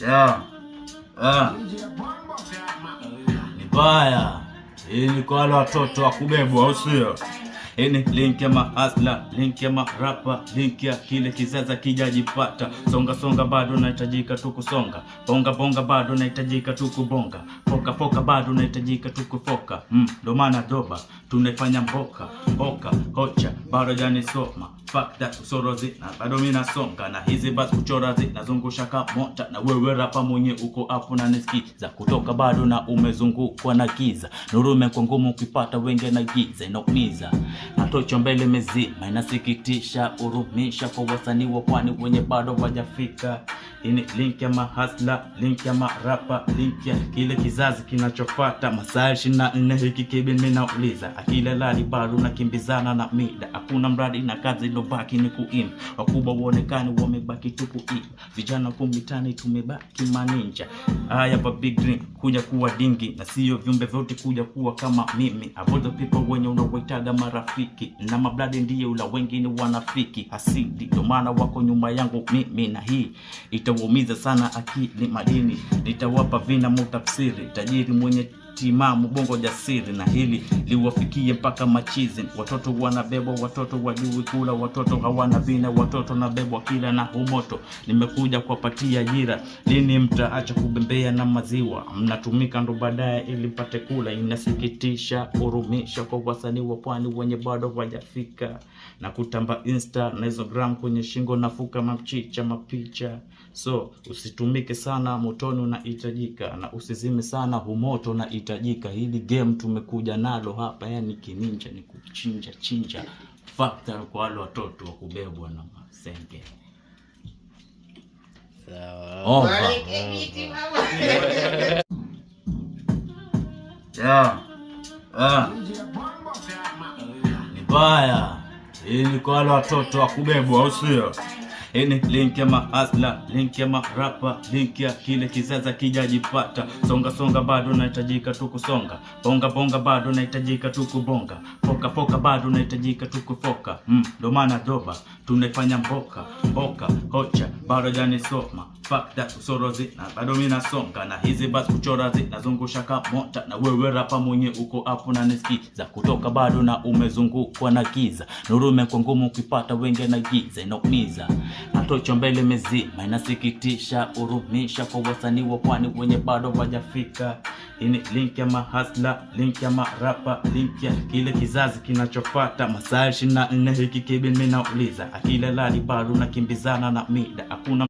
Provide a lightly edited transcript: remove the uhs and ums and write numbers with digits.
Yeah. Ni baya. Hii ni kwa wale watoto wa kubebwa, au sio? Hii ni link ya mahasla, link ya marapa, link ya kile kizaza kijajipata. Songa songa bado nahitajika tu kusonga. Bonga bonga bado nahitajika tu kubonga. Foka foka bado nahitajika tu kufoka. Ndo maana doba tunaifanya mboka. Oka hocha bado janisoma. Fuck that usorozi na bado mimi nasonga. Na hizi basi kuchora zinazungusha kama mota. Na wewe rapa mwenye uko hapo na nisikiza. Kutoka bado na umezungukwa na giza. Nurume kwa ngumu ukipata wenge na giza inaumiza. Natocho mbele mezima inasikitisha, urumisha kwa wasanii wa pwani wenye bado wajafika. Ini link ya mahasla, link ya marapa, link ya kile kizazi kinachofuata. Masaa 24 hiki kibi mimi nauliza. Akile lali bado nakimbizana na mida. Hakuna mradi na kazi ilobaki ni kuimba. Wakubwa waonekani wamebaki tu kuiba. Vijana kumitani tumebaki maninja. Haya pa big dream kuja kuwa dingi. Na sio viumbe vyote kuja kuwa kama mimi. Avoid the people wenye unawaitaga marafiki. Na mabladi ndiye ula wengine wanafiki. Hasidi ndo maana wako nyuma yangu mimi. Na hii itawaumiza sana akili madini. Nitawapa vina mutafsiri. Tajiri mwenye timamu bongo jasiri. Na hili liwafikie mpaka machizi. Watoto wanabebwa, watoto wajui kula. Watoto hawana vina, watoto nabebwa kila na humoto. Nimekuja kuwapatia ajira. Lini mtaacha kubembea na maziwa? Mnatumika ndo baadaye ili mpate kula. Inasikitisha, urumisha kwa wasanii wa pwani wenye bado wajafika. Na kutamba Insta na Instagram kwenye shingo nafuka mapicha mapicha. So usitumike sana, motoni unahitajika. Na usizime sana, humoto unahitajika. Hili game tumekuja nalo hapa, yani kininja ni kuchinja chinja. Factor kwa wale watoto wa kubebwa na masenge. Sawa. Ni baya. Hii ni kwa wale watoto wa kubebwa, au sio? Hii ni link ya mahasla, link ya marapa, link ya kile kizaza kijajipata. Songa songa bado nahitajika tu kusonga. Bonga bonga bado nahitajika tu kubonga. Foka foka bado nahitajika tu kufoka. Ndo maana doba tunaifanya mboka. Oka hocha bado janisoma. Fuck that usorozi na bado mimi nasonga. Na hizi basi kuchora zinazungusha kama mota. Na wewe rapa mwenye uko hapo na nisikiza. Kutoka bado na umezungukwa na giza. Nurume kwa ngumu ukipata wenge na giza inaumiza. Natocho mbele mezima inasikitisha, urumisha kwa wasanii wa pwani wenye bado wajafika. Ini link ya mahasla, link ya marapa, link ya kile kizazi kinachofuata. Masaa 24 hiki kibi mimi nauliza. Akile lali bado nakimbizana na mida. Hakuna